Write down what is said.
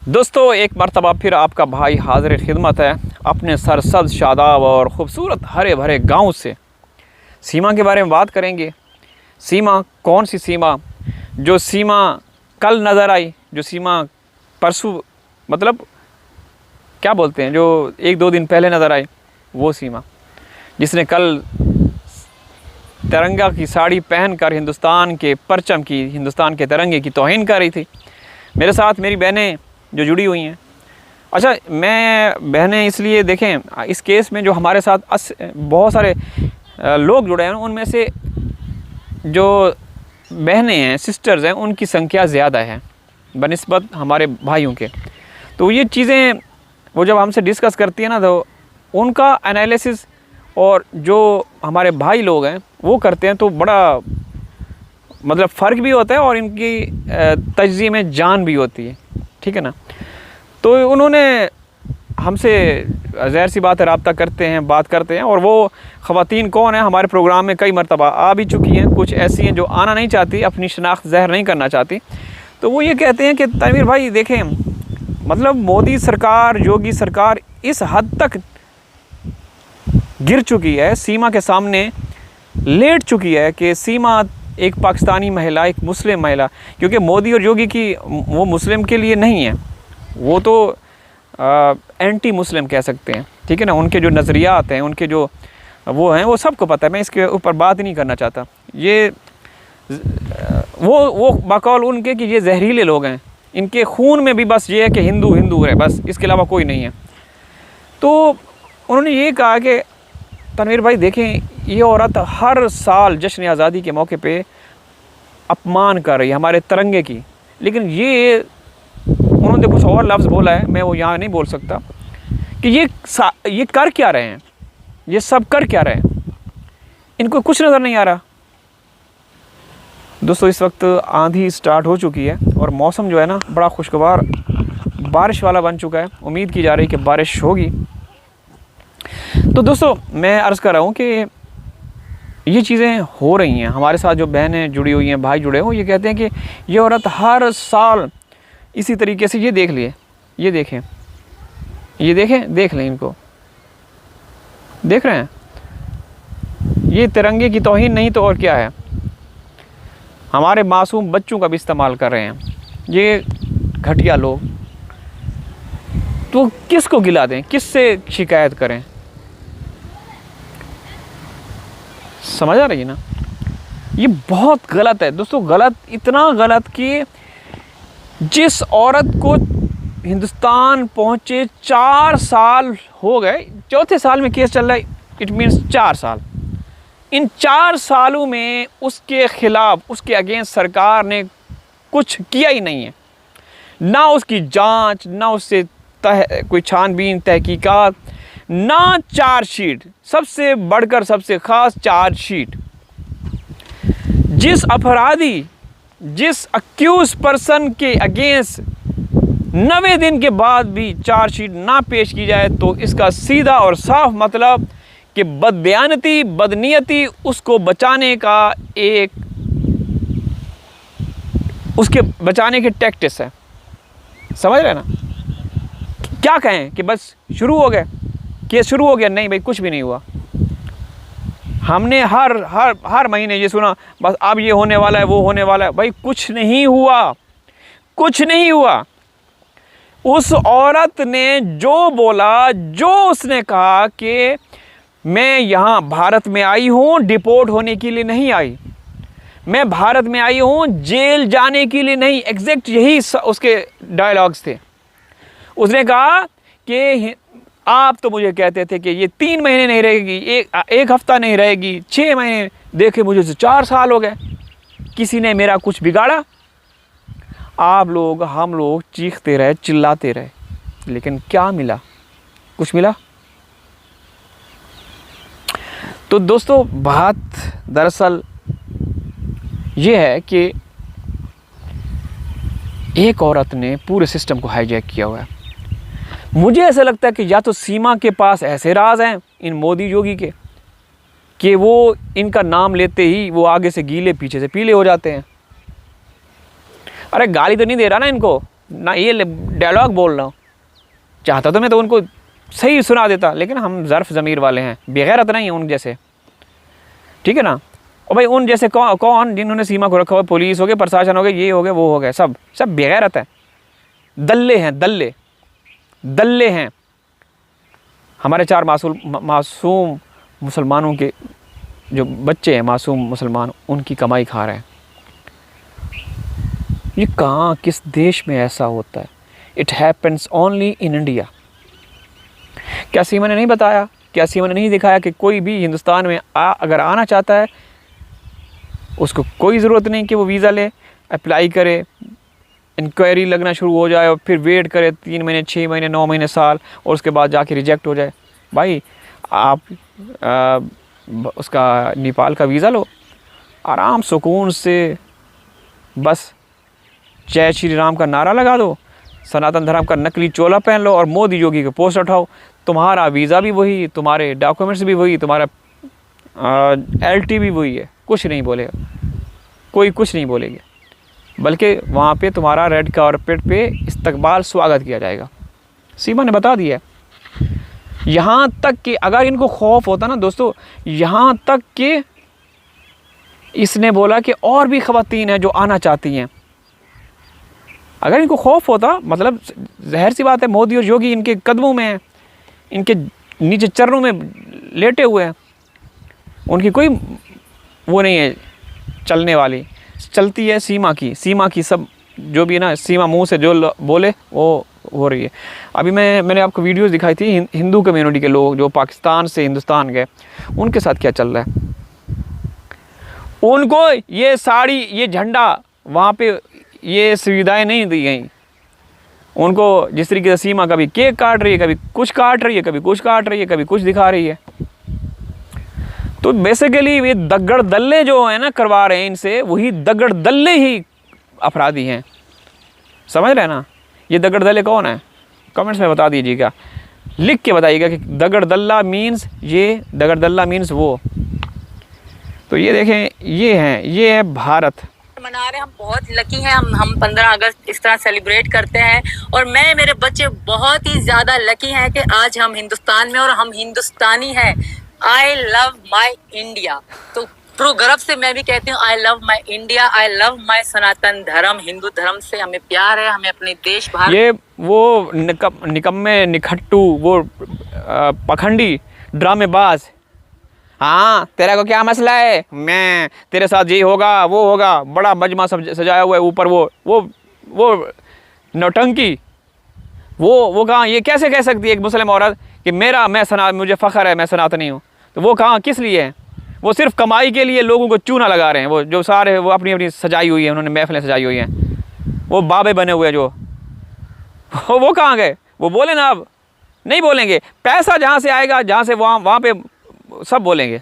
दोस्तों, एक मरतबा फिर आपका भाई हाज़िर खिदमत है अपने सरसब्ज़ शादाब और ख़ूबसूरत हरे भरे गांव से। सीमा के बारे में बात करेंगे। सीमा कौन सी सीमा? जो सीमा कल नज़र आई, जो सीमा परसों मतलब क्या बोलते हैं, जो एक दो दिन पहले नज़र आई, वो सीमा जिसने कल तिरंगा की साड़ी पहनकर हिंदुस्तान के परचम की, हिंदुस्तान के तिरंगे की तौहीन कर रही थी। मेरे साथ मेरी बहनें जो जुड़ी हुई हैं। अच्छा, मैं बहनें इसलिए देखें, इस केस में जो हमारे साथ बहुत सारे लोग जुड़े हैं, उनमें से जो बहनें हैं, सिस्टर्स हैं, उनकी संख्या ज़्यादा है बनिस्बत हमारे भाइयों के। तो ये चीज़ें वो जब हमसे डिस्कस करती है ना, तो उनका एनालिसिस और जो हमारे भाई लोग हैं वो करते हैं, तो बड़ा मतलब फ़र्क भी होता है और इनकी तजज़िये में जान भी होती है। ठीक है ना? तो उन्होंने हमसे ज़ाहिर सी बात है रब्ता करते हैं, बात करते हैं। और वो ख़वातीन कौन है, हमारे प्रोग्राम में कई मरतबा आ भी चुकी हैं। कुछ ऐसी हैं जो आना नहीं चाहती, अपनी शनाख्त ज़ाहिर नहीं करना चाहती। तो वो ये कहते हैं कि तनवीर भाई देखें, मतलब मोदी सरकार, योगी सरकार इस हद तक गिर चुकी है, सीमा के सामने लेट चुकी है कि सीमा एक पाकिस्तानी महिला, एक मुस्लिम महिला, क्योंकि मोदी और योगी की वो मुस्लिम के लिए नहीं है, वो तो एंटी मुस्लिम कह सकते हैं। ठीक है ना? उनके जो नज़रियात हैं, उनके जो वो हैं, वो सबको पता है। मैं इसके ऊपर बात नहीं करना चाहता। ये वो बकौल उनके कि ये जहरीले लोग हैं, इनके खून में भी बस ये है कि हिंदू हिंदू है, बस इसके अलावा कोई नहीं है। तो उन्होंने ये कहा कि तनवीर भाई देखें, ये औरत हर साल जश्न आज़ादी के मौके पे अपमान कर रही है हमारे तिरंगे की, लेकिन ये उन्होंने कुछ और लफ्ज़ बोला है, मैं वो यहाँ नहीं बोल सकता, कि ये कर क्या रहे हैं, ये सब कर क्या रहे हैं, इनको कुछ नज़र नहीं आ रहा। दोस्तों, इस वक्त आंधी स्टार्ट हो चुकी है और मौसम जो है ना बड़ा खुशगवार बारिश वाला बन चुका है। उम्मीद की जा रही है कि बारिश होगी। तो दोस्तों, मैं अर्ज़ कर रहा हूँ कि ये चीज़ें हो रही हैं हमारे साथ। जो बहनें जुड़ी हुई हैं, भाई जुड़े हुए, ये कहते हैं कि ये औरत हर साल इसी तरीके से, ये देख लिए, ये देखें, ये देखें, देख लें, इनको देख रहे हैं, ये तिरंगे की तौहीन नहीं तो और क्या है। हमारे मासूम बच्चों का भी इस्तेमाल कर रहे हैं ये घटिया लोग। तो किसको गिला दें, किससे शिकायत करें? समझ आ रही है ना? ये बहुत गलत है दोस्तों, गलत, इतना गलत कि जिस औरत को हिंदुस्तान पहुंचे 4 साल हो गए, चौथे साल में केस चल रहा है, इट मीन्स 4 साल। इन 4 सालों में उसके ख़िलाफ़, उसके अगेंस्ट सरकार ने कुछ किया ही नहीं है। ना उसकी जांच, ना उससे कोई छानबीन, तहकीकात, ना चार्जशीट, सबसे बढ़कर सबसे ख़ास चार्जशीट। जिस अपराधी, जिस अक्यूज पर्सन के अगेंस्ट 90 दिन के बाद भी चार्जशीट ना पेश की जाए, तो इसका सीधा और साफ मतलब कि बददयानती, बदनीयती उसको बचाने का एक, उसके बचाने के टैक्टिक्स है। समझ रहे ना? क्या कहें कि बस शुरू हो गए, केस शुरू हो गया? नहीं भाई, कुछ भी नहीं हुआ। हमने हर महीने ये सुना, बस अब ये होने वाला है, वो होने वाला है। भाई कुछ नहीं हुआ, कुछ नहीं हुआ। उस औरत ने जो बोला, जो उसने कहा कि मैं यहाँ भारत में आई हूँ डिपोर्ट होने के लिए नहीं आई, मैं भारत में आई हूँ जेल जाने के लिए नहीं। एग्जैक्ट यही उसके डायलॉग्स थे। उसने कहा कि आप तो मुझे कहते थे कि ये 3 महीने नहीं रहेगी, एक हफ्ता नहीं रहेगी, 6 महीने, देखे मुझे तो 4 साल हो गए, किसी ने मेरा कुछ बिगाड़ा? आप लोग, हम लोग चीखते रहे, चिल्लाते रहे, लेकिन क्या मिला? कुछ मिला? तो दोस्तों, बात दरअसल ये है कि एक औरत ने पूरे सिस्टम को हाईजैक किया हुआ है। मुझे ऐसा लगता है कि या तो सीमा के पास ऐसे राज हैं इन मोदी योगी के कि वो इनका नाम लेते ही वो आगे से गीले पीछे से पीले हो जाते हैं। अरे गाली तो नहीं दे रहा ना इनको, ना ये डायलॉग बोल रहा हूँ। चाहता तो मैं तो उनको सही सुना देता, लेकिन हम ज़र्फ़ ज़मीर वाले हैं, बेगैरत नहीं हैं उन जैसे, ठीक है ना। और भाई उन जैसे कौन जिन्होंने सीमा को रखा हुआ, पुलिस हो गए, प्रशासन हो गए, ये हो गए, वो हो गए, सब बेगैरत है, दल्ले हैं, दल्ले हैं। हमारे 4 मासूम मुसलमानों के जो बच्चे हैं, मासूम मुसलमान, उनकी कमाई खा रहे हैं। ये कहाँ, किस देश में ऐसा होता है? It happens only in India. क्या सीमा ने नहीं बताया, क्या सीमा ने नहीं दिखाया कि कोई भी हिंदुस्तान में अगर आना चाहता है, उसको कोई ज़रूरत नहीं कि वो वीज़ा ले, अप्लाई करे, इंक्वायरी लगना शुरू हो जाए और फिर वेट करे 3 महीने, 6 महीने, 9 महीने, साल, और उसके बाद जाके रिजेक्ट हो जाए। भाई आप उसका नेपाल का वीज़ा लो, आराम सुकून से, बस जय श्री राम का नारा लगा दो, सनातन धर्म का नकली चोला पहन लो और मोदी योगी के पोस्ट उठाओ। तुम्हारा वीज़ा भी वही, तुम्हारे डॉक्यूमेंट्स भी वही, तुम्हारा LT भी वही है, कुछ नहीं बोलेगा कोई, कुछ नहीं बोलेंगे, बल्कि वहाँ पे तुम्हारा रेड कारपेट पे इस्तकबाल, स्वागत किया जाएगा। सीमा ने बता दिया है। यहाँ तक कि अगर इनको खौफ होता ना दोस्तों, यहाँ तक कि इसने बोला कि और भी ख़वातीन हैं जो आना चाहती हैं। अगर इनको खौफ होता, मतलब ज़ाहिर सी बात है, मोदी और योगी इनके कदमों में हैं, इनके नीचे चरणों में लेटे हुए हैं, उनकी कोई वो नहीं है चलने वाली, चलती है सीमा की सब जो भी है ना, सीमा मुंह से जो बोले वो हो रही है। अभी मैंने आपको वीडियोस दिखाई थी हिंदू कम्युनिटी के लोग जो पाकिस्तान से हिंदुस्तान गए, उनके साथ क्या चल रहा है। उनको ये साड़ी, ये झंडा, वहाँ पे ये सुविधाएं नहीं दी गई उनको। जिस तरीके से सीमा कभी केक काट रही है, कभी कुछ काट रही है, कभी कुछ काट रही है, कभी कुछ दिखा रही है। तो बेसिकली ये दगड़ दल्ले जो है ना करवा रहे हैं इनसे, वही दगड़ दल्ले ही अपराधी हैं, समझ रहे हैं ना। ये दगड़ दल्ले कौन है, कमेंट्स में बता दीजिएगा, लिख के बताइएगा कि दगड़ दल्ला मीन्स ये, दगड़ दल्ला मीन्स वो। तो ये देखें, ये है भारत मना रहे। हम बहुत लकी हैं, हम 15 अगस्त इस तरह सेलिब्रेट करते हैं, और मैं, मेरे बच्चे बहुत ही ज़्यादा लकी हैं कि आज हम हिंदुस्तान में और हम हिंदुस्तानी हैं। I love my India. तो प्रो गर्व से मैं भी कहती हूँ I love my India, I love my Sanatan dharma. Hindu धर्म से हमें प्यार है, हमें अपने देश भारत। ये वो निकम्मे, निखट्टू, वो पखंडी, ड्रामेबाज, हाँ तेरा को क्या मसला है, मैं तेरे साथ ये होगा वो होगा, बड़ा मजमा सजाया हुआ है ऊपर, वो नौटंकी, वो कहाँ, ये कैसे कह सकती है एक मुस्लिम औरत कि मुझे फ़ख्र है, मैं सनातनी हूँ। तो वो कहाँ, किस लिए है? वो सिर्फ कमाई के लिए लोगों को चूना लगा रहे हैं। वो जो सारे वो अपनी सजाई हुई है, उन्होंने महफिलें सजाई हुई हैं, वो बाबे बने हुए जो वो कहाँ गए? वो बोले ना, अब नहीं बोलेंगे। पैसा जहाँ से आएगा, जहाँ से वहाँ पे सब बोलेंगे।